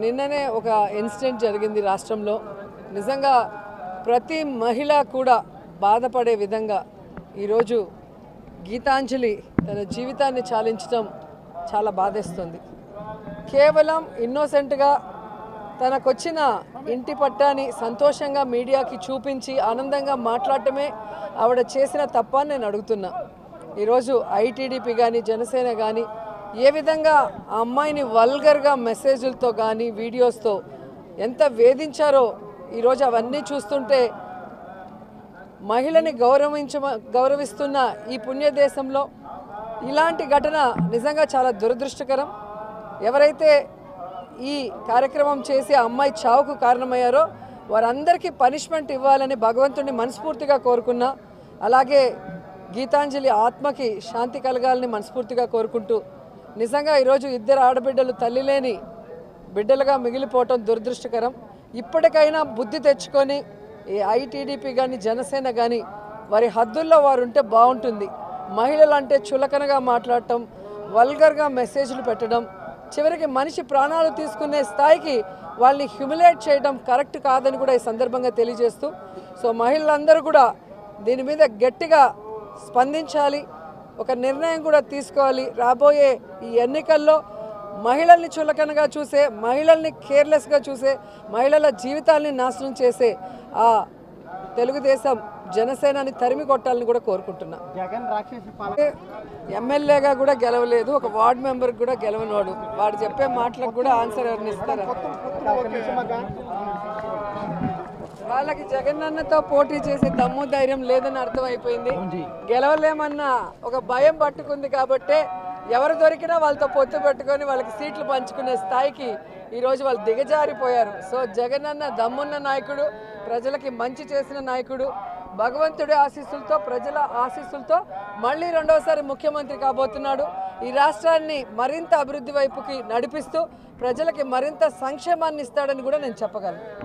నిన్ననే ఒక ఇన్సిడెంట్ జరిగింది రాష్ట్రంలో. నిజంగా ప్రతి మహిళ కూడా బాధపడే విధంగా ఈరోజు గీతాంజలి తన జీవితాన్ని చాలించడం చాలా బాధేస్తుంది. కేవలం ఇన్నోసెంట్గా తనకొచ్చిన ఇంటి పట్టాని సంతోషంగా మీడియాకి చూపించి ఆనందంగా మాట్లాడటమే ఆవిడ చేసిన తప్పని నేను అడుగుతున్నా. ఈరోజు ఐటీడీపీ కానీ జనసేన కానీ ఏ విధంగా ఆ అమ్మాయిని వల్గర్గా మెసేజ్లతో కానీ వీడియోస్తో ఎంత వేధించారో ఈరోజు అవన్నీ చూస్తుంటే మహిళని గౌరవిస్తున్న ఈ పుణ్యదేశంలో ఇలాంటి ఘటన నిజంగా చాలా దురదృష్టకరం. ఎవరైతే ఈ కార్యక్రమం చేసి ఆ అమ్మాయి చావుకు కారణమయ్యారో వారందరికీ పనిష్మెంట్ ఇవ్వాలని భగవంతుడిని మనస్ఫూర్తిగా కోరుకున్నా. అలాగే గీతాంజలి ఆత్మకి శాంతి కలగాలని మనస్ఫూర్తిగా కోరుకుంటూ నిజంగా ఈరోజు ఇద్దరు ఆడబిడ్డలు తల్లి లేని బిడ్డలుగా మిగిలిపోవటం దురదృష్టకరం. ఇప్పటికైనా బుద్ధి తెచ్చుకొని ఈ ఐటీడీపీ కానీ జనసేన కానీ వారి హద్దుల్లో వారు ఉంటే బాగుంటుంది. మహిళలు అంటే చులకనగా మాట్లాడటం, వల్గర్గా మెసేజ్లు పెట్టడం, చివరికి మనిషి ప్రాణాలు తీసుకునే స్థాయికి వాళ్ళని హ్యూమిలేట్ చేయడం కరెక్ట్ కాదని కూడా ఈ సందర్భంగా తెలియజేస్తూ, సో మహిళలందరూ కూడా దీని మీద గట్టిగా స్పందించాలి, ఒక నిర్ణయం కూడా తీసుకోవాలి. రాబోయే ఈ ఎన్నికల్లో మహిళల్ని చులకనగా చూసే, మహిళల్ని కేర్లెస్గా చూసే, మహిళల జీవితాల్ని నాశనం చేసే ఆ తెలుగుదేశం జనసేనని తరిమి కొట్టాలని కూడా కోరుకుంటున్నా. ఎమ్మెల్యేగా కూడా గెలవలేదు, ఒక వార్డు మెంబర్ కూడా గెలవనోడు, వాడు చెప్పే మాటలకు కూడా ఆన్సర్ ఎవరిని ఇస్తారా? వాళ్ళకి జగనన్నతో పోటీ చేసే దమ్ము ధైర్యం లేదని అర్థమైపోయింది. గెలవలేమన్న ఒక భయం పట్టుకుంది కాబట్టే ఎవరు దొరికినా వాళ్ళతో పొత్తు పెట్టుకొని వాళ్ళకి సీట్లు పంచుకునే స్థాయికి ఈరోజు వాళ్ళు దిగజారిపోయారు. సో జగనన్న దమ్మున్న నాయకుడు, ప్రజలకి మంచి చేసిన నాయకుడు, భగవంతుడి ఆశీస్సులతో ప్రజల ఆశీస్సులతో మళ్ళీ రెండోసారి ముఖ్యమంత్రి కాబోతున్నాడు. ఈ రాష్ట్రాన్ని మరింత అభివృద్ధి వైపుకి నడిపిస్తూ ప్రజలకి మరింత సంక్షేమాన్ని ఇస్తాడని కూడా నేను చెప్పగలను.